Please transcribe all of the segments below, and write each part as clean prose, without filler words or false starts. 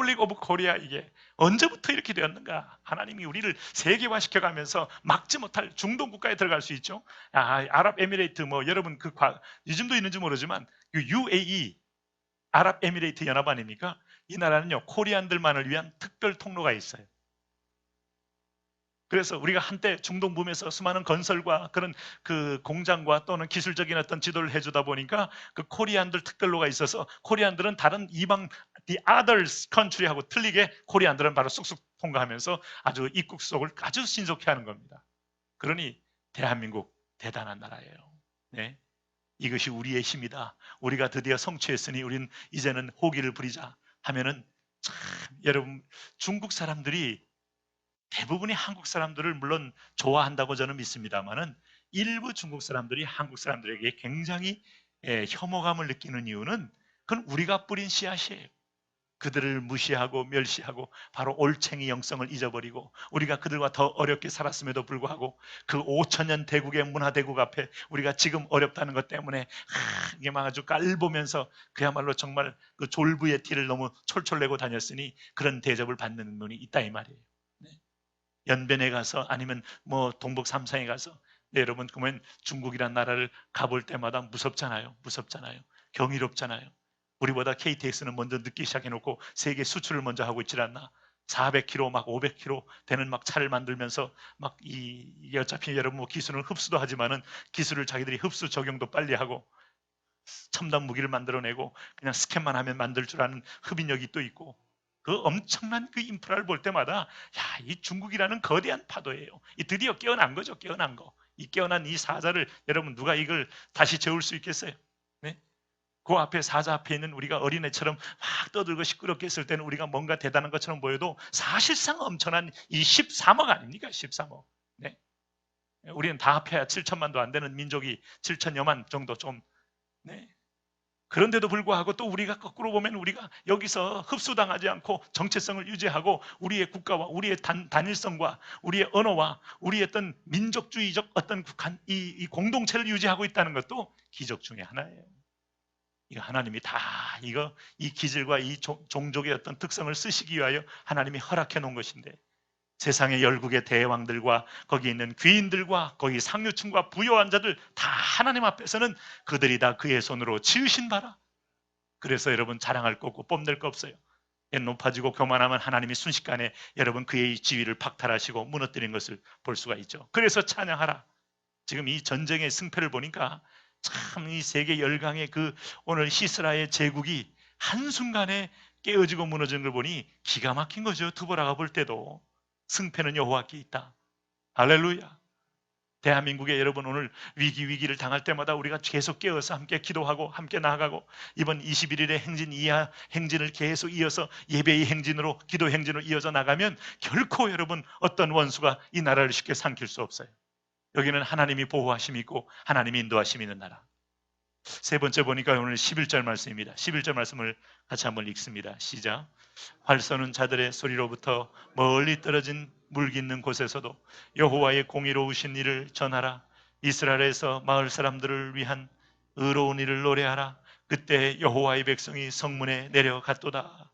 리퍼블릭 오브 코리아, 이게 언제부터 이렇게 되었는가? 하나님이 우리를 세계화시켜가면서 막지 못할 중동 국가에 들어갈 수 있죠. 아랍에미레이트, 여러분 요즘도 있는지 모르지만 UAE, 아랍에미레이트 연합 아닙니까? 이 나라는요, 코리안들만을 위한 특별 통로가 있어요. 그래서 우리가 한때 중동 붐에서 수많은 건설과 그런 그 공장과 또는 기술적인 어떤 지도를 해주다 보니까 그 코리안들 특별로가 있어서 코리안들은 다른 이방 the others country하고 틀리게 코리안들은 바로 쑥쑥 통과하면서 아주 입국 속을 아주 신속히 하는 겁니다. 그러니 대한민국 대단한 나라예요. 네. 이것이 우리의 힘이다. 우리가 드디어 성취했으니 우리는 이제는 호기를 부리자 하면은 참, 여러분, 중국 사람들이 대부분이 한국 사람들을 물론 좋아한다고 저는 믿습니다만은 일부 중국 사람들이 한국 사람들에게 굉장히 혐오감을 느끼는 이유는 그건 우리가 뿌린 씨앗이에요. 그들을 무시하고 멸시하고 바로 올챙이 영성을 잊어버리고 우리가 그들과 더 어렵게 살았음에도 불구하고 그 5천년 대국의 문화대국 앞에 우리가 지금 어렵다는 것 때문에 이게 막 아주 깔보면서 그야말로 정말 그 졸부의 티를 너무 철철 내고 다녔으니 그런 대접을 받는 분이 있다 이 말이에요. 연변에 가서 아니면 동북 삼상에 가서 여러분 그러면 중국이란 나라를 가볼 때마다 무섭잖아요. 경이롭잖아요. 우리보다 KTX는 먼저 늦기 시작해놓고 세계 수출을 먼저 하고 있질 않나. 400km 막 500km 되는 막 차를 만들면서 막 이게 어차피 여러분 기술은 흡수도 하지만은 기술을 자기들이 흡수 적용도 빨리 하고 첨단 무기를 만들어내고 그냥 스캔만 하면 만들 줄 아는 흡인력이 또 있고 그 엄청난 그 인프라를 볼 때마다 이 중국이라는 거대한 파도예요. 이 드디어 깨어난 거죠. 깨어난 거. 이 깨어난 이 사자를 여러분 누가 이걸 다시 재울 수 있겠어요? 네? 그 앞에 사자 앞에 있는 우리가 어린애처럼 막 떠들고 시끄럽게 했을 때는 우리가 뭔가 대단한 것처럼 보여도 사실상 엄청난 이 13억 아닙니까? 13억. 네? 우리는 다 합해야 7천만도 안 되는 민족이 7천여만 정도 좀. 네? 그런데도 불구하고 또 우리가 거꾸로 보면 우리가 여기서 흡수당하지 않고 정체성을 유지하고 우리의 국가와 우리의 단일성과 우리의 언어와 우리의 어떤 민족주의적 어떤 이 공동체를 유지하고 있다는 것도 기적 중에 하나예요. 이거 하나님이 다 이 기질과 이 종족의 어떤 특성을 쓰시기 위하여 하나님이 허락해 놓은 것인데 세상의 열국의 대왕들과 거기 있는 귀인들과 거기 상류층과 부유한 자들 다 하나님 앞에서는 그들이 다 그의 손으로 지으신 바라. 그래서 여러분 자랑할 거 없고 뽐낼 거 없어요. 높아지고 교만하면 하나님이 순식간에 여러분 그의 지위를 박탈하시고 무너뜨린 것을 볼 수가 있죠. 그래서 찬양하라. 지금 이 전쟁의 승패를 보니까 참 이 세계 열강의 그 오늘 히스라의 제국이 한순간에 깨어지고 무너진 걸 보니 기가 막힌 거죠. 두보라가 볼 때도 승패는 여호와께 있다. 할렐루야. 대한민국에 여러분 오늘 위기를 당할 때마다 우리가 계속 깨어서 함께 기도하고 함께 나아가고 이번 21일의 행진 이하 행진을 계속 이어서 예배의 행진으로 기도 행진으로 이어져 나가면 결코 여러분 어떤 원수가 이 나라를 쉽게 삼킬 수 없어요. 여기는 하나님이 보호하심이 있고 하나님이 인도하심이 있는 나라. 세 번째 보니까 오늘 11절 말씀입니다. 11절 말씀을 같이 한번 읽습니다. 시작. 활 쏘는 자들의 소리로부터 멀리 떨어진 물 깃는 곳에서도 여호와의 공의로우신 일을 전하라. 이스라엘에서 마을 사람들을 위한 의로운 일을 노래하라. 그때 여호와의 백성이 성문에 내려갔도다.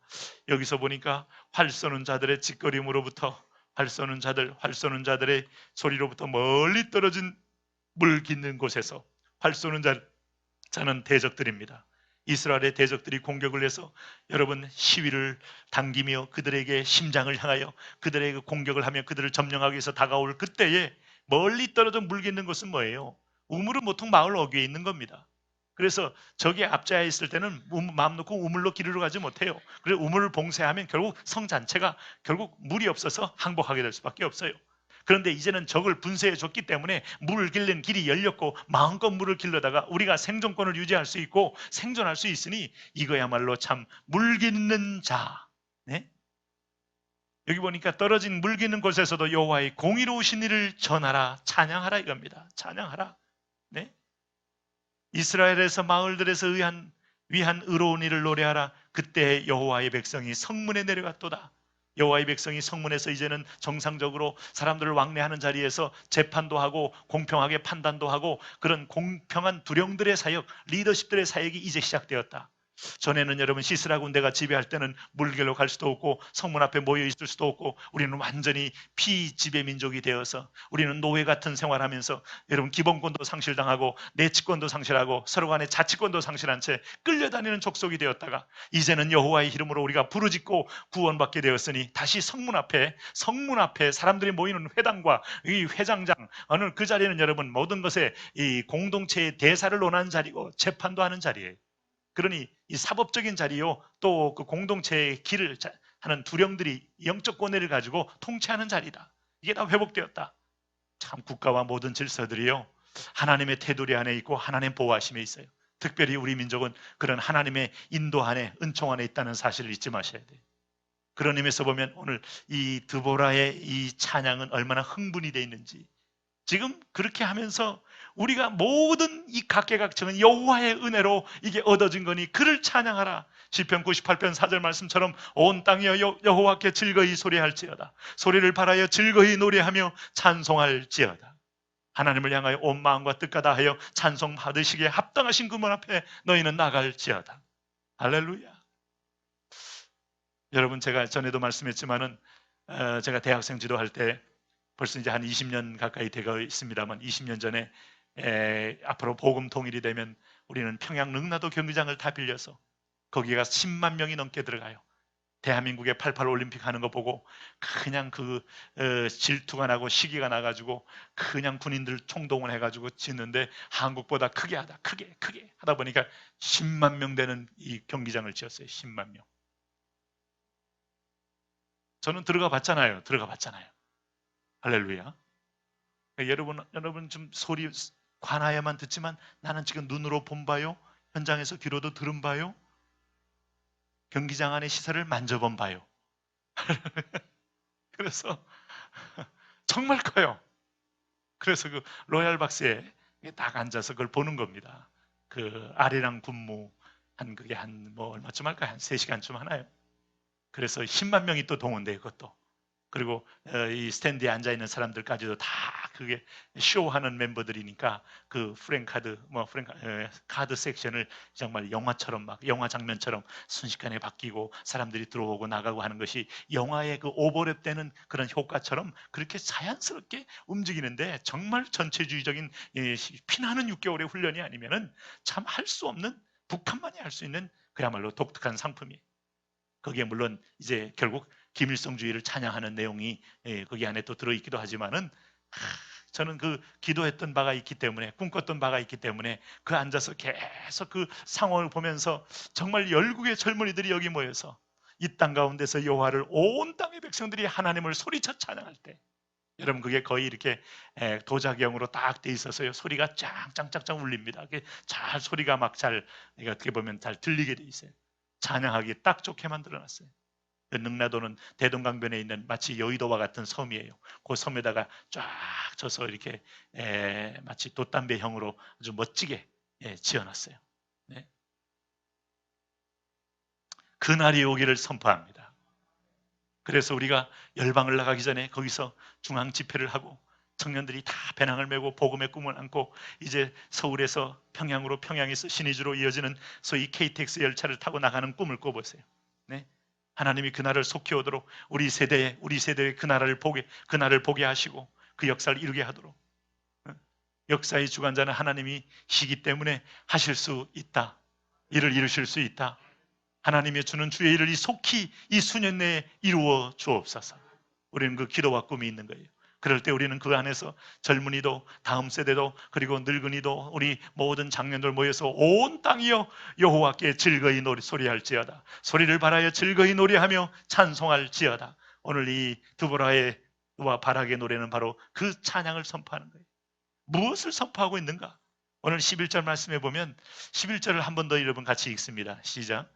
여기서 보니까 활 쏘는 자들의 짓거림으로부터 활 쏘는 자들의 소리로부터 멀리 떨어진 물 깃는 곳에서 활 쏘는 자는 대적들입니다. 이스라엘의 대적들이 공격을 해서 여러분 시위를 당기며 그들에게 심장을 향하여 그들에게 공격을 하며 그들을 점령하기 위해서 다가올 그때에 멀리 떨어져 물 깃는 것은 뭐예요? 우물은 보통 마을 어귀에 있는 겁니다. 그래서 적이 앞자에 있을 때는 마음 놓고 우물로 기르러 가지 못해요. 그래서 우물을 봉쇄하면 결국 성 자체가 결국 물이 없어서 항복하게 될 수밖에 없어요. 그런데 이제는 적을 분쇄해 줬기 때문에 물을 길는 길이 열렸고 마음껏 물을 길러다가 우리가 생존권을 유지할 수 있고 생존할 수 있으니 이거야말로 참 물 깃는 자. 네? 여기 보니까 떨어진 물 깃는 곳에서도 여호와의 공의로우신 일을 전하라, 찬양하라 이겁니다. 찬양하라. 네? 이스라엘에서 마을들에서 위한 의로운 일을 노래하라. 그때 여호와의 백성이 성문에 내려갔도다. 여호와의 백성이 성문에서 이제는 정상적으로 사람들을 왕래하는 자리에서 재판도 하고 공평하게 판단도 하고 그런 공평한 두령들의 사역, 리더십들의 사역이 이제 시작되었다. 전에는 여러분 시스라 군대가 지배할 때는 물결로 갈 수도 없고 성문 앞에 모여 있을 수도 없고 우리는 완전히 피지배 민족이 되어서 우리는 노예 같은 생활하면서 여러분 기본권도 상실당하고 내치권도 상실하고 서로 간의 자치권도 상실한 채 끌려다니는 족속이 되었다가 이제는 여호와의 이름으로 우리가 부르짖고 구원받게 되었으니 다시 성문 앞에 사람들이 모이는 회당과 이 회장장 어느 그 자리는 여러분 모든 것에 이 공동체의 대사를 논하는 자리고 재판도 하는 자리예요. 그러니 이 사법적인 자리요 또 그 공동체의 길을 하는 두령들이 영적 권위를 가지고 통치하는 자리다. 이게 다 회복되었다. 참 국가와 모든 질서들이요 하나님의 테두리 안에 있고 하나님 보호하심에 있어요. 특별히 우리 민족은 그런 하나님의 인도 안에 은총 안에 있다는 사실을 잊지 마셔야 돼요. 그런 의미에서 보면 오늘 이 드보라의 이 찬양은 얼마나 흥분이 되어 있는지 지금 그렇게 하면서 우리가 모든 이 각계각층은 여호와의 은혜로 이게 얻어진 거니 그를 찬양하라. 시편 98편 4절 말씀처럼 온 땅이여 여호와께 즐거이 소리할지어다. 소리를 발하여 즐거이 노래하며 찬송할지어다. 하나님을 향하여 온 마음과 뜻과 다하여 찬송 받으시기에 합당하신 그분 앞에 너희는 나갈지어다. 할렐루야. 여러분 제가 전에도 말씀했지만은 제가 대학생 지도할 때 벌써 이제 한 20년 가까이 되어 있습니다만 20년 전에 앞으로 복음 통일이 되면 우리는 평양 능라도 경기장을 다 빌려서 거기가 10만 명이 넘게 들어가요. 대한민국의 88 올림픽 하는 거 보고 그냥 질투가 나고 시기가 나가지고 그냥 군인들 총동원 해가지고 짓는데 한국보다 크게 하다 보니까 10만 명 되는 이 경기장을 지었어요. 10만 명. 저는 들어가 봤잖아요. 할렐루야. 여러분 좀 소리 관하여만 듣지만 나는 지금 눈으로 본 바요. 현장에서 귀로도 들은 바요. 경기장 안의 시설을 만져본 바요. 그래서 정말 커요. 그래서 그 로얄 박스에 딱 앉아서 그걸 보는 겁니다. 그 아리랑 군무 그게 뭐 얼마쯤 할까요? 한 3시간쯤 하나요? 그래서 10만 명이 또 동원돼요. 그것도. 그리고 이 스탠드에 앉아 있는 사람들까지도 다 그게 쇼하는 멤버들이니까 그 카드 섹션을 정말 영화처럼 막 영화 장면처럼 순식간에 바뀌고 사람들이 들어오고 나가고 하는 것이 영화의 그 오버랩 되는 그런 효과처럼 그렇게 자연스럽게 움직이는데 정말 전체주의적인 피나는 6개월의 훈련이 아니면은 참 할 수 없는 북한만이 할 수 있는 그야말로 독특한 상품이에요. 거기에 물론 이제 결국 김일성주의를 찬양하는 내용이 거기 안에 또 들어있기도 하지만은 저는 그 기도했던 바가 있기 때문에 꿈꿨던 바가 있기 때문에 그 앉아서 계속 그 상황을 보면서 정말 열국의 젊은이들이 여기 모여서 이 땅 가운데서 여호와를 온 땅의 백성들이 하나님을 소리쳐 찬양할 때 여러분 그게 거의 이렇게 도자기형으로 딱 돼 있어서요 소리가 짱짱짱짱 울립니다. 잘 소리가 막 잘 어떻게 보면 잘 들리게 돼 있어요. 찬양하기 딱 좋게 만들어놨어요. 능라도는 대동강변에 있는 마치 여의도와 같은 섬이에요. 그 섬에다가 쫙 져서 이렇게 마치 돛담배형으로 아주 멋지게 지어놨어요. 네. 그날이 오기를 선포합니다. 그래서 우리가 열방을 나가기 전에 거기서 중앙 집회를 하고 청년들이 다 배낭을 메고 복음의 꿈을 안고 이제 서울에서 평양으로 평양에서 신의주로 이어지는 소위 KTX 열차를 타고 나가는 꿈을 꿔보세요. 네. 하나님이 그날을 속히 오도록 우리 세대에 그날을 보게 하시고 그 역사를 이루게 하도록 역사의 주관자는 하나님이시기 때문에 하실 수 있다. 이를 이루실 수 있다. 하나님이 주는 주의 일을 속히 이 수년 내에 이루어 주옵소서. 우리는 그 기도와 꿈이 있는 거예요. 그럴 때 우리는 그 안에서 젊은이도 다음 세대도 그리고 늙은이도 우리 모든 장년들 모여서 온 땅이여 여호와께 즐거이 소리할지어다. 소리를 발하여 즐거이 노래하며 찬송할지어다. 오늘 이 드보라와 바락의 노래는 바로 그 찬양을 선포하는 거예요. 무엇을 선포하고 있는가? 오늘 11절 말씀해 보면 11절을 한 번 더 여러분 같이 읽습니다. 시작.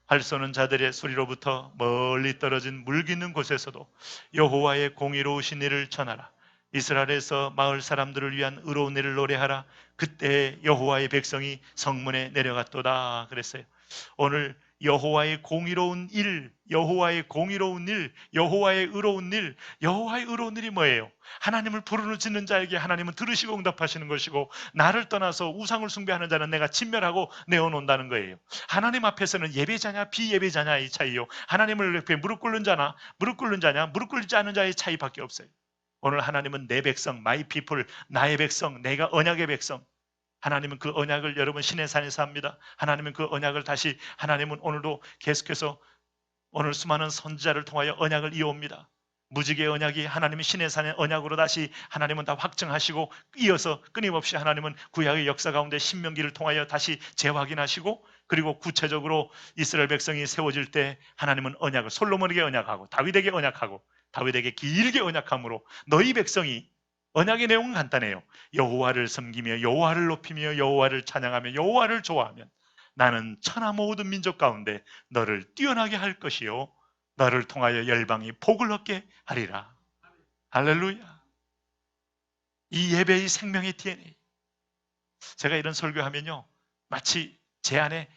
활 쏘는 자들의 소리로부터 멀리 떨어진 물 깊는 곳에서도 여호와의 공의로우신 일을 전하라. 이스라엘에서 마을 사람들을 위한 의로운 일을 노래하라. 그때 여호와의 백성이 성문에 내려갔도다 그랬어요. 오늘 여호와의 공의로운 일, 여호와의 공의로운 일, 여호와의 의로운 일. 여호와의 의로운 일이 뭐예요? 하나님을 부르는 짓는 자에게 하나님은 들으시고 응답하시는 것이고, 나를 떠나서 우상을 숭배하는 자는 내가 진멸하고 내어놓는다는 거예요. 하나님 앞에서는 예배자냐 비예배자냐의 차이요, 하나님을 옆에 무릎 꿇는 자나 무릎 꿇는 자냐 무릎 꿇지 않는 자의 차이밖에 없어요. 오늘 하나님은 내 백성, my people, 나의 백성, 내가 언약의 백성. 하나님은 그 언약을 여러분 시내산에서 합니다. 하나님은 그 언약을 다시, 하나님은 오늘도 계속해서 오늘 수많은 선지자를 통하여 언약을 이어옵니다. 무지개 언약이 하나님의 시내산의 언약으로 다시 하나님은 다 확증하시고, 이어서 끊임없이 하나님은 구약의 역사 가운데 신명기를 통하여 다시 재확인하시고, 그리고 구체적으로 이스라엘 백성이 세워질 때 하나님은 언약을 솔로몬에게 언약하고 다윗에게 언약하고, 다윗에게 길게 언약함으로 너희 백성이, 언약의 내용은 간단해요. 여호와를 섬기며 여호와를 높이며 여호와를 찬양하며 여호와를 좋아하면 나는 천하 모든 민족 가운데 너를 뛰어나게 할 것이요 너를 통하여 열방이 복을 얻게 하리라. 할렐루야. 이 예배의 생명의 DNA. 제가 이런 설교하면요, 마치 제 안에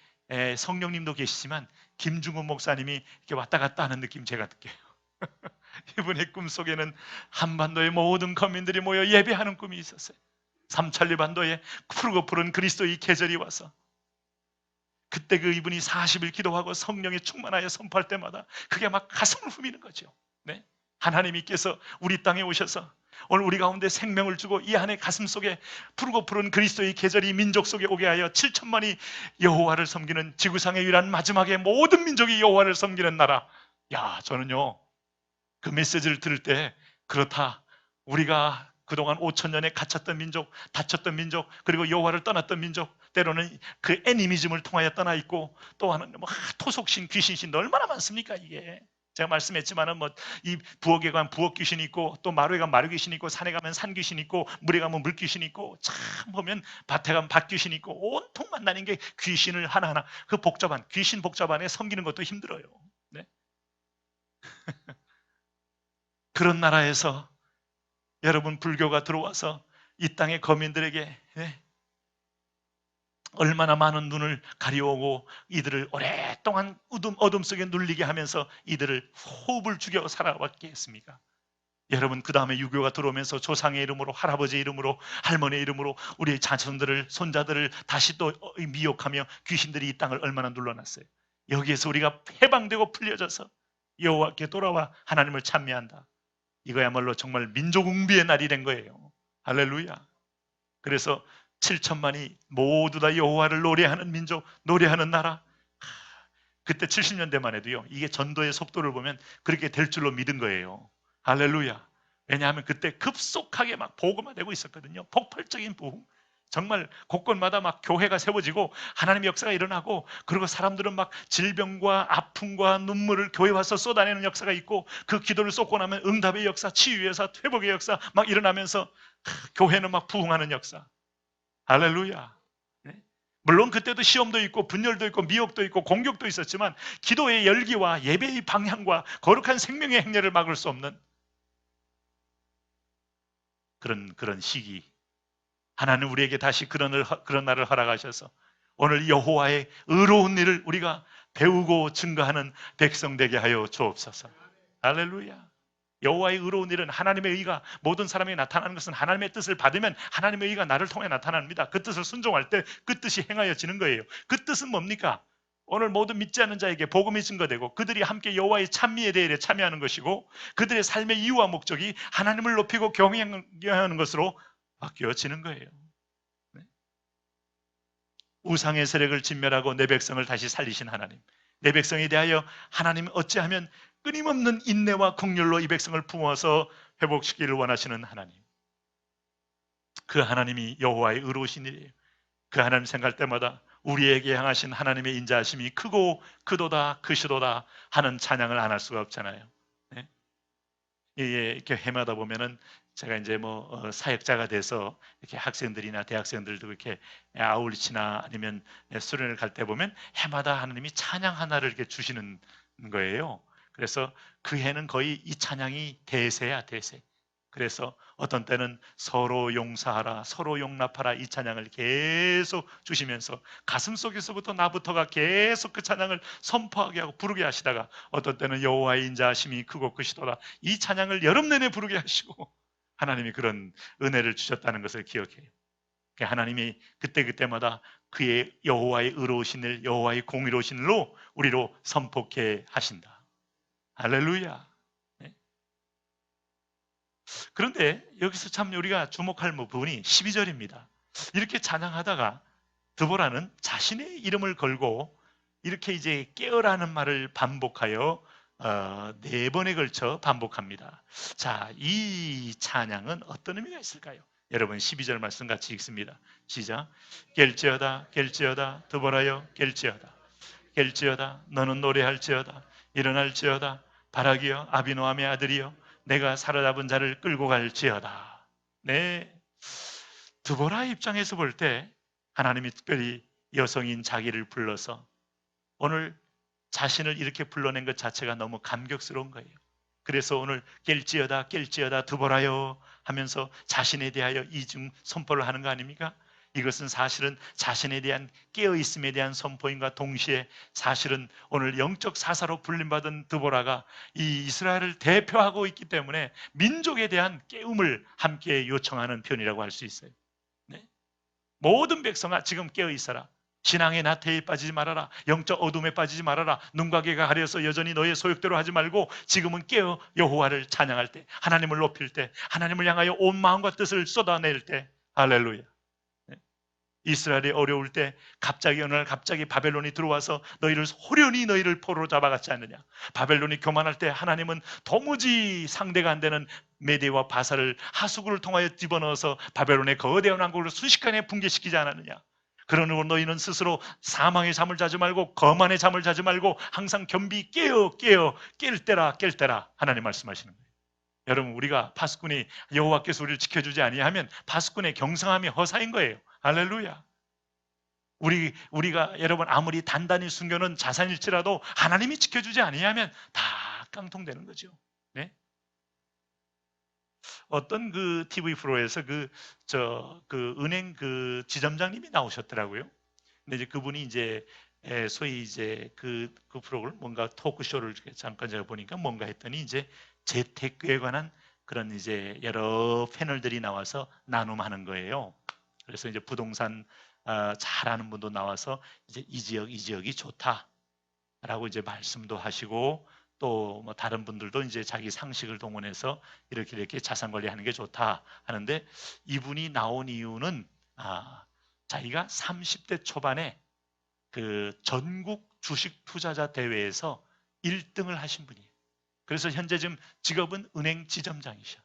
성령님도 계시지만 김중훈 목사님이 이렇게 왔다 갔다 하는 느낌 제가 느껴요. 이분의 꿈속에는 한반도의 모든 거민들이 모여 예배하는 꿈이 있었어요. 삼천리 반도에 푸르고 푸른 그리스도의 계절이 와서, 그때 그 이분이 40일 기도하고 성령에 충만하여 선포할 때마다 그게 막 가슴을 후미는 거죠. 네? 하나님께서 우리 땅에 오셔서 오늘 우리 가운데 생명을 주고 이 안에 가슴 속에 푸르고 푸른 그리스도의 계절이 민족 속에 오게 하여 7천만이 여호와를 섬기는, 지구상의 유일한 마지막에 모든 민족이 여호와를 섬기는 나라. 야, 저는요 그 메시지를 들을 때, 그렇다, 우리가 그동안 5천년에 갇혔던 민족, 다쳤던 민족, 그리고 여호와를 떠났던 민족, 때로는 그 애니미즘을 통하여 떠나 있고, 또 하는 뭐 토속신, 귀신신도 얼마나 많습니까? 이게 제가 말씀했지만은 뭐 이 부엌에 가면 부엌 귀신이 있고, 또 마루에 가면 마루 귀신이 있고, 산에 가면 산 귀신이 있고, 물에 가면 물 귀신이 있고, 참 보면 밭에 가면 밭 귀신이 있고, 온통 만나는 게 귀신을 하나하나, 그 복잡한 귀신 복잡한에 섬기는 것도 힘들어요. 네? 그런 나라에서 여러분 불교가 들어와서 이 땅의 거민들에게 얼마나 많은 눈을 가려오고 이들을 오랫동안 어둠 속에 눌리게 하면서 이들을 호흡을 죽여 살아왔게 했습니까? 여러분, 그 다음에 유교가 들어오면서 조상의 이름으로, 할아버지의 이름으로, 할머니의 이름으로 우리의 자손들을, 손자들을 다시 또 미혹하며 귀신들이 이 땅을 얼마나 눌러놨어요. 여기에서 우리가 해방되고 풀려져서 여호와께 돌아와 하나님을 찬미한다. 이거야말로 정말 민족웅비의 날이 된 거예요. 할렐루야. 그래서 7천만이 모두 다 여호와를 노래하는 민족, 노래하는 나라. 그때 70년대만 해도요, 이게 전도의 속도를 보면 그렇게 될 줄로 믿은 거예요. 할렐루야. 왜냐하면 그때 급속하게 막 복음화되고 있었거든요. 폭발적인 부흥. 정말 곳곳마다 막 교회가 세워지고 하나님의 역사가 일어나고, 그리고 사람들은 막 질병과 아픔과 눈물을 교회 와서 쏟아내는 역사가 있고, 그 기도를 쏟고 나면 응답의 역사, 치유의 역사, 회복의 역사 막 일어나면서 교회는 막 부흥하는 역사. 할렐루야. 네? 물론 그때도 시험도 있고 분열도 있고 미혹도 있고 공격도 있었지만, 기도의 열기와 예배의 방향과 거룩한 생명의 행렬을 막을 수 없는 그런 시기, 하나님 우리에게 다시 그런 날을 허락하셔서 오늘 여호와의 의로운 일을 우리가 배우고 증거하는 백성 되게 하여 주옵소서. 할렐루야. 여호와의 의로운 일은, 하나님의 의가 모든 사람에게 나타나는 것은 하나님의 뜻을 받으면 하나님의 의가 나를 통해 나타납니다. 그 뜻을 순종할 때 그 뜻이 행하여지는 거예요. 그 뜻은 뭡니까? 오늘 모든 믿지 않는 자에게 복음이 증거되고, 그들이 함께 여호와의 찬미에 대해 참여하는 것이고, 그들의 삶의 이유와 목적이 하나님을 높이고 경외하는 것으로 바뀌어지는 거예요. 네? 우상의 세력을 진멸하고 내 백성을 다시 살리신 하나님, 내 백성에 대하여 하나님 어찌하면 끊임없는 인내와 긍휼로 이 백성을 품어서 회복시키기를 원하시는 하나님, 그 하나님이 여호와의 의로우신 일이에요. 그 하나님 생각할 때마다 우리에게 향하신 하나님의 인자하심이 크고 크도다 크시도다 하는 찬양을 안 할 수가 없잖아요. 네? 이렇게 해마다 보면은, 제가 이제 뭐 사역자가 돼서 이렇게 학생들이나 대학생들도 이렇게 아울리치나 아니면 수련을 갈 때 보면 해마다 하나님이 찬양 하나를 이렇게 주시는 거예요. 그래서 그 해는 거의 이 찬양이 대세야, 대세. 그래서 어떤 때는 서로 용서하라, 서로 용납하라 이 찬양을 계속 주시면서 가슴 속에서부터 나부터가 계속 그 찬양을 선포하게 하고 부르게 하시다가 어떤 때는 여호와의 인자하심이 크고 크시도다 이 찬양을 여름 내내 부르게 하시고 하나님이 그런 은혜를 주셨다는 것을 기억해요. 하나님이 그때그때마다 그의 여호와의 의로우신 일, 여호와의 공의로우신 일로 우리로 선포케 하신다. 할렐루야. 네. 그런데 여기서 참 우리가 주목할 부분이 12절입니다. 이렇게 찬양하다가 드보라는 자신의 이름을 걸고 이렇게 이제 깨어라는 말을 반복하여 4번에 걸쳐 반복합니다. 자, 이 찬양은 어떤 의미가 있을까요? 여러분 12절 말씀 같이 읽습니다. 시작. 깰지어다 깰지어다 드보라여 깰지어다 깰지어다 너는 노래할지어다 일어날지어다 바라기여 아비노함의 아들이여 내가 사로잡은 자를 끌고 갈지어다. 네, 드보라 입장에서 볼 때 하나님이 특별히 여성인 자기를 불러서 오늘 자신을 이렇게 불러낸 것 자체가 너무 감격스러운 거예요. 그래서 오늘 깰지어다 깰지어다 드보라요 하면서 자신에 대하여 이중 선포를 하는 거 아닙니까? 이것은 사실은 자신에 대한 깨어있음에 대한 선포인과 동시에 사실은 오늘 영적 사사로 불림받은 드보라가 이 이스라엘을 대표하고 있기 때문에 민족에 대한 깨움을 함께 요청하는 편이라고 할 수 있어요. 네? 모든 백성아 지금 깨어있어라. 신앙의 나태에 빠지지 말아라. 영적 어둠에 빠지지 말아라. 눈과 귀가 가려서 여전히 너의 소욕대로 하지 말고 지금은 깨어 여호와를 찬양할 때, 하나님을 높일 때, 하나님을 향하여 온 마음과 뜻을 쏟아낼 때, 할렐루야. 이스라엘이 어려울 때 갑자기 어느 날 갑자기 바벨론이 들어와서 너희를 호련히 너희를 포로로 잡아갔지 않느냐. 바벨론이 교만할 때 하나님은 도무지 상대가 안 되는 메대와 바사를 하수구를 통하여 집어넣어서 바벨론의 거대한 왕국을 순식간에 붕괴시키지 않았느냐. 그러므로 너희는 스스로 사망의 잠을 자지 말고 거만의 잠을 자지 말고 항상 겸비 깨어 깰 때라 하나님 말씀하시는 거예요. 여러분 우리가 파수꾼이 여호와께서 우리를 지켜주지 아니하면 파수꾼의 경성함이 허사인 거예요. 할렐루야. 우리가 여러분 아무리 단단히 숨겨놓은 자산일지라도 하나님이 지켜주지 아니하면 다 깡통되는 거죠. 네? 어떤 그 TV 프로에서 그 은행 그 지점장님이 나오셨더라고요. 근데 이제 그분이 이제 소위 이제 그 프로그램 뭔가 토크쇼를 잠깐 제가 보니까 뭔가 했더니 이제 재테크에 관한 그런 이제 여러 패널들이 나와서 나눔하는 거예요. 그래서 이제 부동산 잘 아는 분도 나와서 이제 이 지역이 좋다라고 이제 말씀도 하시고 또 뭐 다른 분들도 이제 자기 상식을 동원해서 이렇게 자산 관리하는 게 좋다 하는데 이분이 나온 이유는 자기가 30대 초반에 그 전국 주식 투자자 대회에서 1등을 하신 분이에요. 그래서 현재 지금 직업은 은행 지점장이셔.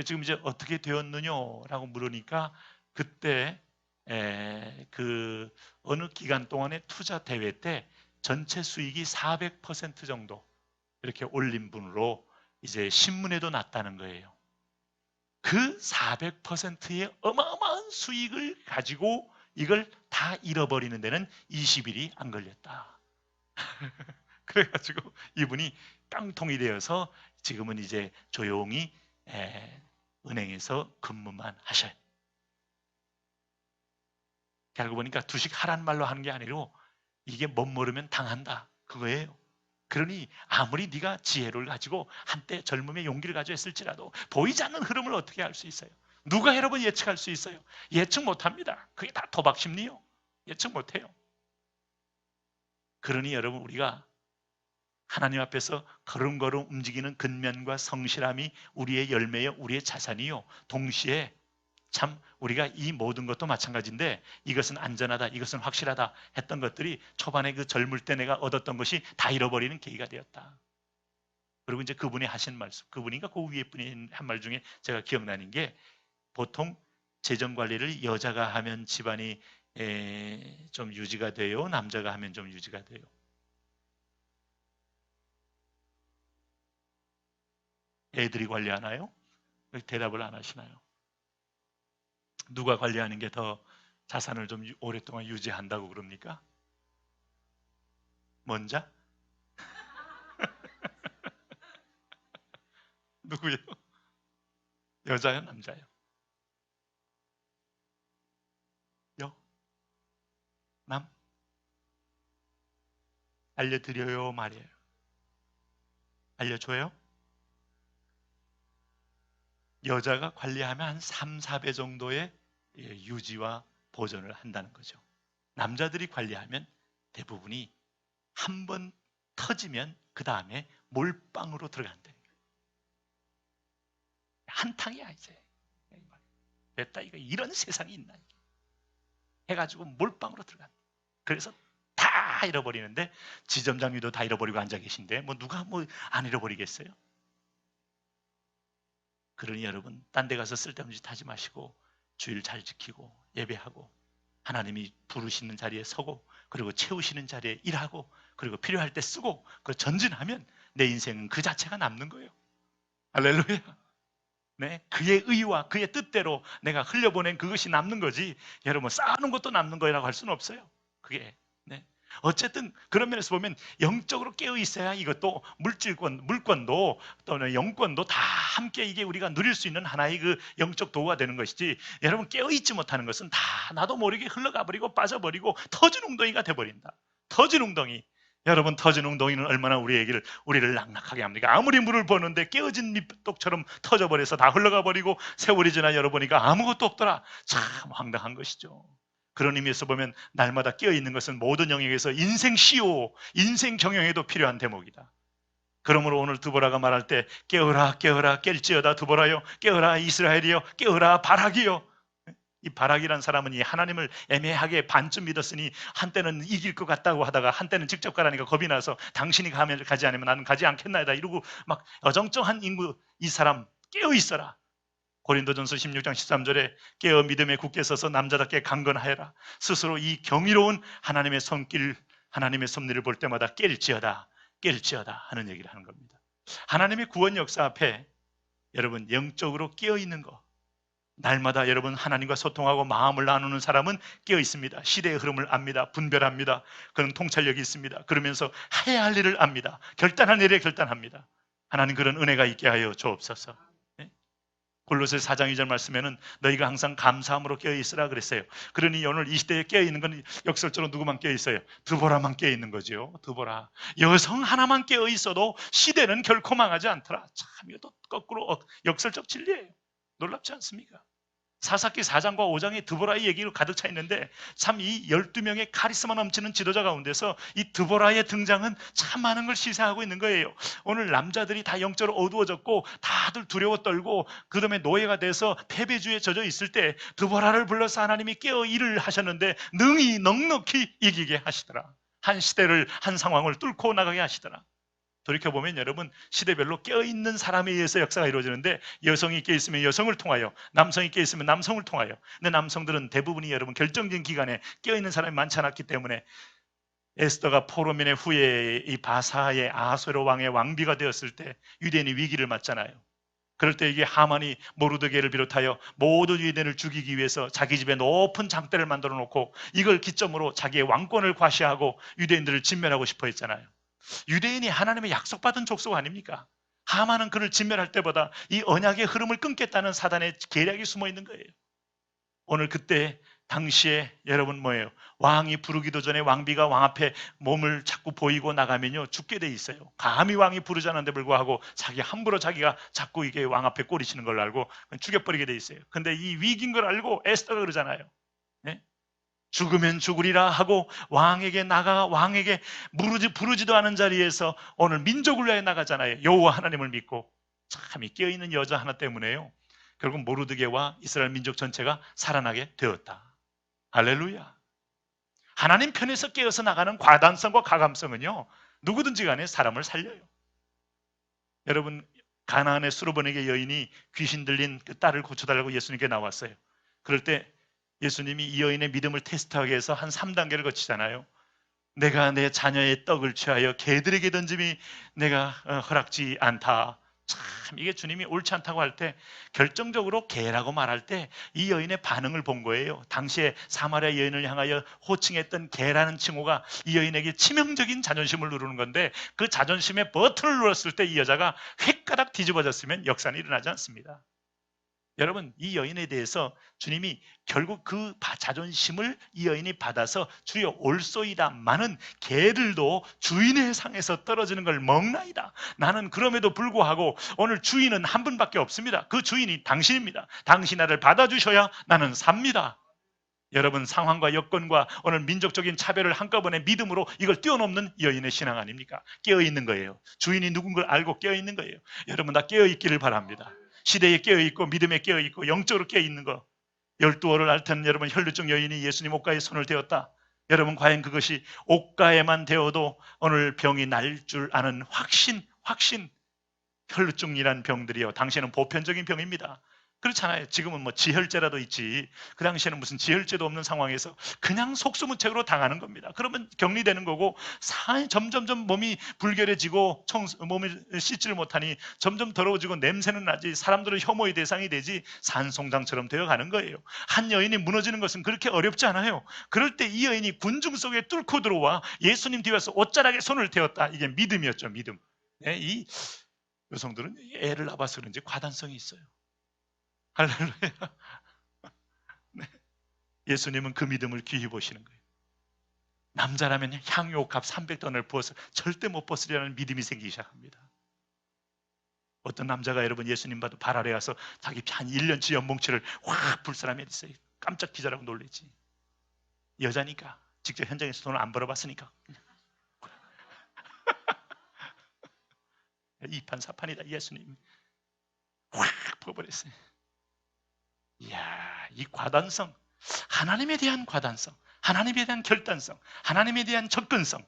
지금 이제 어떻게 되었느냐라고 물으니까 그때 그 어느 기간 동안의 투자 대회 때 전체 수익이 400% 정도 이렇게 올린 분으로 이제 신문에도 났다는 거예요. 그 400%의 어마어마한 수익을 가지고 이걸 다 잃어버리는 데는 20일이 안 걸렸다. 그래가지고 이분이 깡통이 되어서 지금은 이제 조용히 은행에서 근무만 하셔요. 알고 보니까 주식 하란 말로 하는 게 아니고 이게 멋모르면 당한다 그거예요. 그러니 아무리 네가 지혜를 가지고 한때 젊음의 용기를 가지고 했을지라도 보이지 않는 흐름을 어떻게 알 수 있어요? 누가 여러분 예측할 수 있어요? 예측 못합니다. 그게 다 도박 심리요. 예측 못해요. 그러니 여러분 우리가 하나님 앞에서 걸음걸음 움직이는 근면과 성실함이 우리의 열매요, 우리의 자산이요. 동시에 참 우리가 이 모든 것도 마찬가지인데 이것은 안전하다, 이것은 확실하다 했던 것들이 초반에 그 젊을 때 내가 얻었던 것이 다 잃어버리는 계기가 되었다. 그리고 이제 그분이 하신 말씀, 그분인가 그 위에 분이 한 말 중에 제가 기억나는 게 보통 재정 관리를 여자가 하면 집안이 좀 유지가 돼요, 남자가 하면 좀 유지가 돼요. 애들이 관리하나요? 대답을 안 하시나요? 누가 관리하는 게 더 자산을 좀 오랫동안 유지한다고 그럽니까? 먼저? 누구요? 여자요, 남자요? 여, 남? 알려드려요, 말이에요? 알려줘요? 여자가 관리하면 한 3, 4배 정도의 유지와 보존을 한다는 거죠. 남자들이 관리하면 대부분이 한 번 터지면 그 다음에 몰빵으로 들어간대. 한탕이야 이제. 됐다 이거 이런 세상이 있나 해가지고 몰빵으로 들어간다. 그래서 다 잃어버리는데 지점장님도 다 잃어버리고 앉아 계신데 뭐 누가 뭐 안 잃어버리겠어요? 그러니 여러분 딴 데 가서 쓸데없는 짓 하지 마시고 주일 잘 지키고 예배하고 하나님이 부르시는 자리에 서고 그리고 채우시는 자리에 일하고 그리고 필요할 때 쓰고 그 전진하면 내 인생은 그 자체가 남는 거예요. 할렐루야. 네, 그의 의와 그의 뜻대로 내가 흘려보낸 그것이 남는 거지 여러분 쌓아놓은 것도 남는 거라고 할 수는 없어요. 그게 네. 어쨌든 그런 면에서 보면 영적으로 깨어 있어야 이것도 물권도 또는 영권도 다 함께 이게 우리가 누릴 수 있는 하나의 그 영적 도구가 되는 것이지 여러분 깨어 있지 못하는 것은 다 나도 모르게 흘러가 버리고 빠져버리고 터진 웅덩이가 돼버린다. 터진 웅덩이. 여러분 터진 웅덩이는 얼마나 우리를 낙낙하게 합니까? 아무리 물을 버는데 깨어진 밑독처럼 터져버려서 다 흘러가 버리고 세월이 지나 열어보니까 아무것도 없더라. 참 황당한 것이죠. 그런 의미에서 보면 날마다 깨어있는 것은 모든 영역에서 인생 시호, 인생 경영에도 필요한 대목이다. 그러므로 오늘 드보라가 말할 때 깨어라 깨어라 깰지어다 드보라요, 깨어라 이스라엘이요, 깨어라 바락이요. 이 바락이란 사람은 이 하나님을 애매하게 반쯤 믿었으니 한때는 이길 것 같다고 하다가 한때는 직접 가라니까 겁이 나서 당신이 가지 않으면 나는 가지 않겠나이다 이러고 막 어정쩡한 인구. 이 사람 깨어 있어라. 고린도전서 16장 13절에 깨어 믿음에 굳게 서서 남자답게 강건하여라. 스스로 이 경이로운 하나님의 손길, 하나님의 섭리를 볼 때마다 깰지어다 하는 얘기를 하는 겁니다. 하나님의 구원 역사 앞에 여러분 영적으로 깨어 있는 거, 날마다 여러분 하나님과 소통하고 마음을 나누는 사람은 깨어 있습니다. 시대의 흐름을 압니다. 분별합니다. 그런 통찰력이 있습니다. 그러면서 해야 할 일을 압니다. 결단할 일에 결단합니다. 하나님 그런 은혜가 있게 하여 주옵소서. 골로새 4장 2절 말씀에는 너희가 항상 감사함으로 깨어있으라 그랬어요. 그러니 오늘 이 시대에 깨어있는 건 역설적으로 누구만 깨어있어요? 드보라만 깨어있는 거죠. 드보라. 여성 하나만 깨어있어도 시대는 결코 망하지 않더라. 참 이것도 거꾸로 역설적 진리예요. 놀랍지 않습니까? 사사기 4장과 5장에 드보라의 얘기로 가득 차 있는데 참 이 12명의 카리스마 넘치는 지도자 가운데서 이 드보라의 등장은 참 많은 걸 시사하고 있는 거예요. 오늘 남자들이 다 영적으로 어두워졌고 다들 두려워 떨고 그 다음에 노예가 돼서 패배주의에 젖어 있을 때 드보라를 불러서 하나님이 깨어 일을 하셨는데 능히 넉넉히 이기게 하시더라. 한 시대를 한 상황을 뚫고 나가게 하시더라. 돌이켜보면 여러분 시대별로 깨어있는 사람에 의해서 역사가 이루어지는데 여성이 깨어있으면 여성을 통하여 남성이 깨어있으면 남성을 통하여 근데 남성들은 대부분이 여러분 결정적인 기간에 깨어있는 사람이 많지 않았기 때문에 에스더가 포로면의 후에 이 바사의 아하수에로 왕의 왕비가 되었을 때 유대인이 위기를 맞잖아요. 그럴 때 이게 하만이 모르드게를 비롯하여 모든 유대인을 죽이기 위해서 자기 집에 높은 장대를 만들어 놓고 이걸 기점으로 자기의 왕권을 과시하고 유대인들을 진멸하고 싶어 했잖아요. 유대인이 하나님의 약속받은 족속 아닙니까? 하만은 그를 진멸할 때보다 이 언약의 흐름을 끊겠다는 사단의 계략이 숨어 있는 거예요. 오늘 그때 당시에 여러분 뭐예요? 왕이 부르기도 전에 왕비가 왕 앞에 몸을 자꾸 보이고 나가면요 죽게 돼 있어요. 감히 왕이 부르지 않았는데 불구하고 함부로 자기가 자꾸 이게 왕 앞에 꼬리치는 걸 알고 죽여버리게 돼 있어요. 근데 이 위기인 걸 알고 에스더가 그러잖아요. 네? 죽으면 죽으리라 하고 왕에게 나가 왕에게 부르지도 않은 자리에서 오늘 민족을 위해 나가잖아요. 여호와 하나님을 믿고 참 깨어있는 여자 하나 때문에요. 결국 모르드게와 이스라엘 민족 전체가 살아나게 되었다. 할렐루야. 하나님 편에서 깨어서 나가는 과단성과 가감성은요 누구든지 간에 사람을 살려요. 여러분 가나안의 수르보네게 여인이 귀신 들린 그 딸을 고쳐달라고 예수님께 나왔어요. 그럴 때 예수님이 이 여인의 믿음을 테스트하기 위해서 한 3단계를 거치잖아요. 내가 내 자녀의 떡을 취하여 개들에게 던짐이 내가 허락지 않다. 참 이게 주님이 옳지 않다고 할 때 결정적으로 개라고 말할 때 이 여인의 반응을 본 거예요. 당시에 사마리아 여인을 향하여 호칭했던 개라는 칭호가 이 여인에게 치명적인 자존심을 누르는 건데 그 자존심의 버튼을 눌렀을 때 이 여자가 획가닥 뒤집어졌으면 역사는 일어나지 않습니다. 여러분, 이 여인에 대해서 주님이 결국 그 자존심을 이 여인이 받아서 주여 올소이다마는 개들도 주인의 상에서 떨어지는 걸 먹나이다. 나는 그럼에도 불구하고 오늘 주인은 한 분밖에 없습니다. 그 주인이 당신입니다. 당신 나를 받아주셔야 나는 삽니다. 여러분, 상황과 여건과 오늘 민족적인 차별을 한꺼번에 믿음으로 이걸 뛰어넘는 여인의 신앙 아닙니까? 깨어있는 거예요. 주인이 누군 걸 알고 깨어있는 거예요. 여러분 다 깨어있기를 바랍니다. 시대에 깨어있고 믿음에 깨어있고 영적으로 깨어있는 거. 12월을 앓던 여러분 혈루증 여인이 예수님 옷가에 손을 대었다. 여러분 과연 그것이 옷가에만 대어도 오늘 병이 날 줄 아는 확신 혈루증이란 병들이요. 당시에는 보편적인 병입니다. 그렇잖아요. 지금은 뭐 지혈제라도 있지. 그 당시에는 무슨 지혈제도 없는 상황에서 그냥 속수무책으로 당하는 겁니다. 그러면 격리되는 거고 점점점 몸이 불결해지고 몸을 씻지를 못하니 점점 더러워지고 냄새는 나지. 사람들은 혐오의 대상이 되지. 산송장처럼 되어가는 거예요. 한 여인이 무너지는 것은 그렇게 어렵지 않아요. 그럴 때 이 여인이 군중 속에 뚫고 들어와 예수님 뒤에서 옷자락에 손을 대었다. 이게 믿음이었죠. 믿음. 네, 이 여성들은 애를 낳아서 그런지 과단성이 있어요. 할렐루야. 네. 예수님은 그 믿음을 귀히 보시는 거예요. 남자라면 향유옥값 300돈을 부어서 절대 못 벗으리라는 믿음이 생기기 시작합니다. 어떤 남자가 여러분 예수님 봐도 발 아래 가서 자기 한 1년치 연봉치를 확 불 사람이 있어요. 깜짝 기절하고 놀랬지. 여자니까 직접 현장에서 돈을 안 벌어봤으니까. 이판사판이다. 예수님 확 부어버렸어요. 이야, 이 과단성, 하나님에 대한 과단성, 하나님에 대한 결단성, 하나님에 대한 접근성,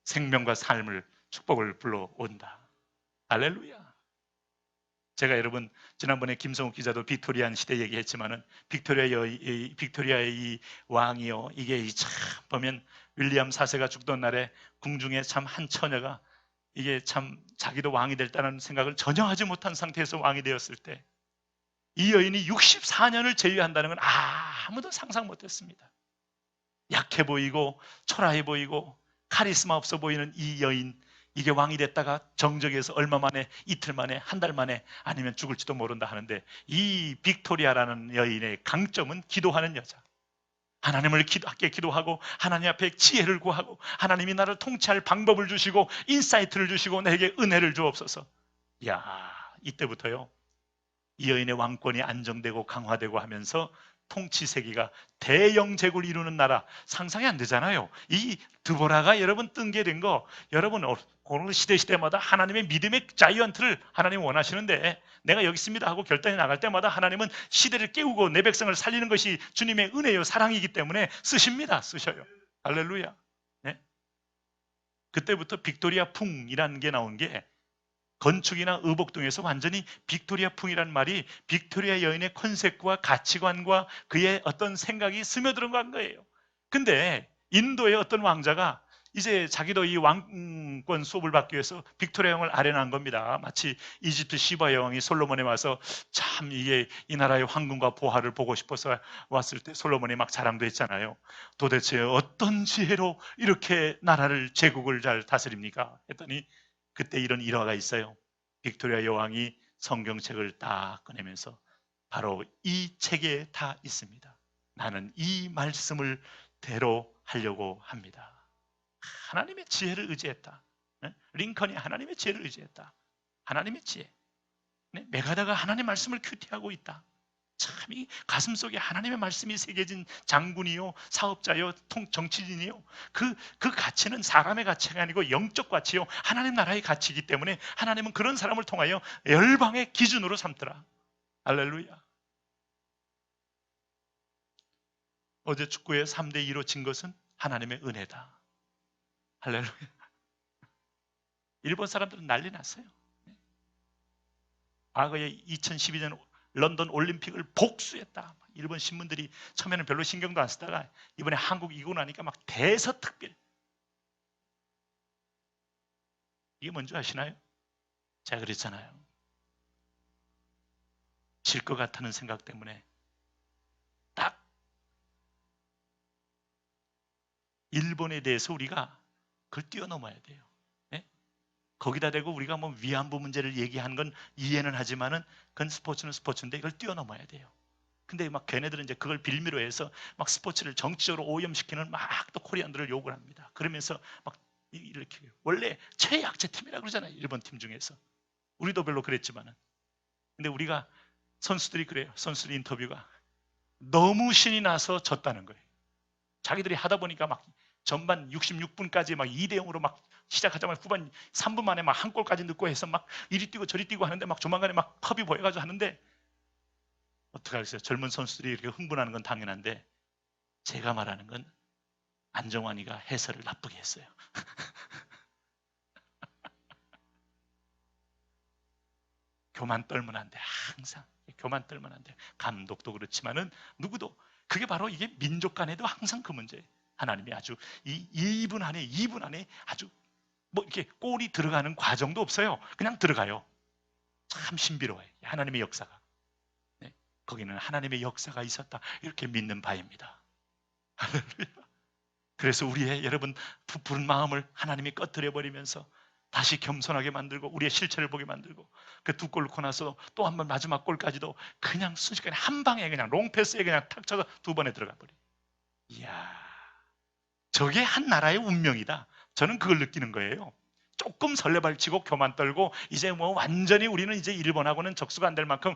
생명과 삶을 축복을 불러온다. 할렐루야. 제가 여러분 지난번에 김성욱 기자도 빅토리안 시대 얘기했지만은 빅토리아의 이 왕이요, 이게 참 보면 윌리엄 4세가 죽던 날에 궁중에 참 한 처녀가 이게 참 자기도 왕이 될다는 생각을 전혀 하지 못한 상태에서 왕이 되었을 때 이 여인이 64년을 제위한다는 건 아무도 상상 못했습니다. 약해 보이고 초라해 보이고 카리스마 없어 보이는 이 여인, 이게 왕이 됐다가 정적에서 얼마 만에, 이틀 만에, 한 달 만에 아니면 죽을지도 모른다 하는데, 이 빅토리아라는 여인의 강점은 기도하는 여자. 하나님을 함께 기도하고 하나님 앞에 지혜를 구하고 하나님이 나를 통치할 방법을 주시고 인사이트를 주시고 내게 은혜를 주옵소서. 이야, 이때부터요 이 여인의 왕권이 안정되고 강화되고 하면서 통치 세기가 대영 제국을 이루는 나라, 상상이 안 되잖아요. 이 드보라가 여러분 뜬게 된 거, 여러분 오늘 시대마다 하나님의 믿음의 자이언트를 하나님 원하시는데, 내가 여기 있습니다 하고 결단이 나갈 때마다 하나님은 시대를 깨우고 내 백성을 살리는 것이 주님의 은혜요 사랑이기 때문에 쓰십니다. 쓰셔요. 할렐루야. 네? 그때부터 빅토리아 풍이라는 게 나온 게, 건축이나 의복 등에서 완전히 빅토리아 풍이라는 말이 빅토리아 여인의 컨셉과 가치관과 그의 어떤 생각이 스며들은 거예요. 근데 인도의 어떤 왕자가 이제 자기도 이 왕권 수업을 받기 위해서 빅토리아 여왕을 아련한 겁니다. 마치 이집트 시바 여왕이 솔로몬에 와서 참 이게 이 나라의 황금과 보화를 보고 싶어서 왔을 때 솔로몬이 막 자랑도 했잖아요. 도대체 어떤 지혜로 이렇게 나라를 제국을 잘 다스립니까? 했더니 그때 이런 일화가 있어요. 빅토리아 여왕이 성경책을 딱 꺼내면서 바로 이 책에 다 있습니다. 나는 이 말씀을 대로 하려고 합니다. 하나님의 지혜를 의지했다. 링컨이 하나님의 지혜를 의지했다. 하나님의 지혜. 메가다가 하나님의 말씀을 큐티하고 있다. 참 이 가슴 속에 하나님의 말씀이 새겨진 장군이요, 사업자요, 정치인이요. 그 가치는 사람의 가치가 아니고 영적 가치요, 하나님 나라의 가치이기 때문에 하나님은 그런 사람을 통하여 열방의 기준으로 삼더라. 할렐루야. 어제 축구에 3대2로 진 것은 하나님의 은혜다. 할렐루야. 일본 사람들은 난리 났어요. 과거에 2012년 런던 올림픽을 복수했다. 일본 신문들이 처음에는 별로 신경도 안 쓰다가 이번에 한국 이고 나니까 막 대서특필. 이게 뭔지 아시나요? 제가 그랬잖아요. 질 것 같다는 생각 때문에 딱 일본에 대해서 우리가 그걸 뛰어넘어야 돼요. 네? 거기다 대고 우리가 뭐 위안부 문제를 얘기하는 건 이해는 하지만은 그건 스포츠는 스포츠인데 이걸 뛰어넘어야 돼요. 근데 막 걔네들은 이제 그걸 빌미로 해서 막 스포츠를 정치적으로 오염시키는 막 또 코리안들을 욕을 합니다. 그러면서 막 이렇게 원래 최약체 팀이라고 그러잖아요. 일본 팀 중에서. 우리도 별로 그랬지만은. 근데 우리가 선수들이 그래요. 선수들 인터뷰가 너무 신이 나서 졌다는 거예요. 자기들이 하다 보니까 막 전반 66분까지 막 2대 0으로 막 시작하자마자 후반 3분 만에 막 한 골까지 넣고 해서 막 이리 뛰고 저리 뛰고 하는데 막 조만간에 막 컵이 보여가지고 하는데 어떻게 하겠어요? 젊은 선수들이 이렇게 흥분하는 건 당연한데 제가 말하는 건 안정환이가 해설을 나쁘게 했어요. 교만 떨면 안 돼. 항상 교만 떨면 안 돼. 감독도 그렇지만은 누구도 그게 바로 이게 민족 간에도 항상 그 문제예요. 하나님이 아주 이 2분 안에 아주 뭐 이렇게 골이 들어가는 과정도 없어요. 그냥 들어가요. 참 신비로워요. 하나님의 역사가. 네. 거기는 하나님의 역사가 있었다. 이렇게 믿는 바입니다. 할렐루야. 그래서 우리의 여러분 부풀은 마음을 하나님이 꺼뜨려 버리면서 다시 겸손하게 만들고 우리의 실체를 보게 만들고 그 두 골 넣고 나서 또 한 번 마지막 골까지도 그냥 순식간에 한 방에 그냥 롱패스에 그냥 탁 쳐서 두 번에 들어가 버려. 이야, 저게 한 나라의 운명이다. 저는 그걸 느끼는 거예요. 조금 설레발치고 교만 떨고 이제 뭐 완전히 우리는 이제 일본하고는 적수가 안 될 만큼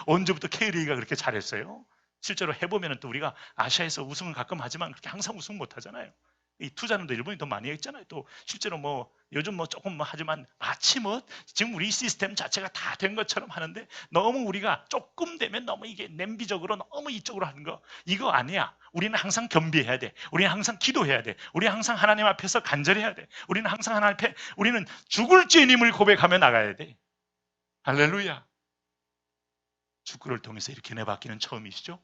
언제부터 K리그가 그렇게 잘했어요? 실제로 해보면 또 우리가 아시아에서 우승은 가끔 하지만 그렇게 항상 우승 못 하잖아요. 이 투자는 또 일본이 더 많이 했잖아요. 또 실제로 뭐 요즘 뭐 조금 뭐 하지만 마치 뭐 지금 우리 시스템 자체가 다 된 것처럼 하는데 너무 우리가 조금 되면 너무 이게 냄비적으로 너무 이쪽으로 하는 거 이거 아니야. 우리는 항상 겸비해야 돼. 우리는 항상 기도해야 돼. 우리는 항상 하나님 앞에서 간절해야 돼. 우리는 항상 하나님 앞에 우리는 죽을 죄님을 고백하며 나가야 돼. 할렐루야. 축구를 통해서 이렇게 내받기는 처음이시죠?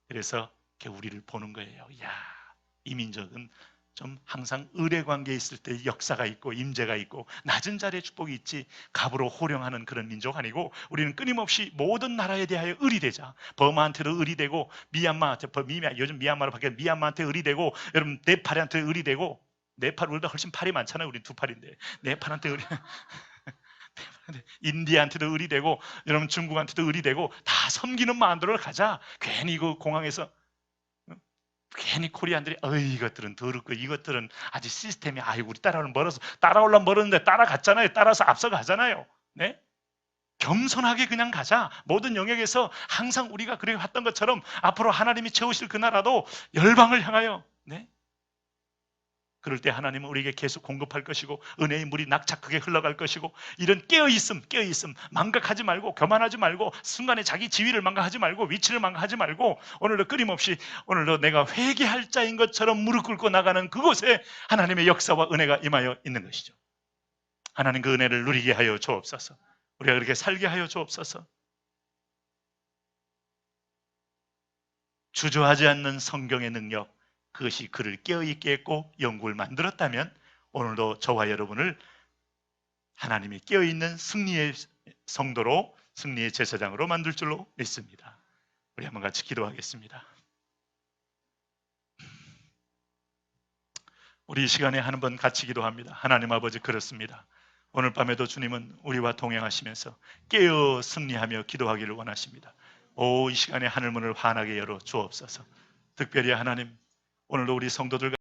그래서 이렇게 우리를 보는 거예요. 야, 이 민족은 좀 항상 의뢰 관계에 있을 때 역사가 있고 임재가 있고 낮은 자리에 축복이 있지 갑으로 호령하는 그런 민족 아니고 우리는 끊임없이 모든 나라에 대하여 의리되자. 버마한테도 의리되고 미얀마한테 요즘 미얀마로 바뀌어 미얀마한테 의리되고 여러분 네팔한테 의리되고 네팔 우리보다 훨씬 팔이 많잖아요. 우리 두 팔인데 네팔한테 의리 인디한테도 의리되고 여러분 중국한테도 의리되고 다 섬기는 마음대로 가자. 괜히 그 공항에서 괜히 코리안들이 이것들은 더럽고 이것들은 아직 시스템이 아이고 우리 따라오려면 멀었는데 따라갔잖아요. 따라서 앞서가잖아요. 네? 겸손하게 그냥 가자. 모든 영역에서 항상 우리가 그래 왔던 것처럼 앞으로 하나님이 채우실 그 나라도 열방을 향하여 네? 그럴 때 하나님은 우리에게 계속 공급할 것이고 은혜의 물이 낙착하게 흘러갈 것이고 이런 깨어있음 망각하지 말고 교만하지 말고 순간에 자기 지위를 망각하지 말고 위치를 망각하지 말고 오늘도 끊임없이 오늘도 내가 회개할 자인 것처럼 무릎 꿇고 나가는 그곳에 하나님의 역사와 은혜가 임하여 있는 것이죠. 하나님 그 은혜를 누리게 하여 주옵소서. 우리가 그렇게 살게 하여 주옵소서. 주저하지 않는 성경의 능력 그것이 그를 깨어있게 했고 영국을 만들었다면 오늘도 저와 여러분을 하나님이 깨어있는 승리의 성도로 승리의 제사장으로 만들 줄로 믿습니다. 우리 한번 같이 기도하겠습니다. 우리 이 시간에 한 번 같이 기도합니다. 하나님 아버지 그렇습니다. 오늘 밤에도 주님은 우리와 동행하시면서 깨어 승리하며 기도하기를 원하십니다. 이 시간에 하늘문을 환하게 열어 주옵소서. 특별히 하나님 오늘도 우리 성도들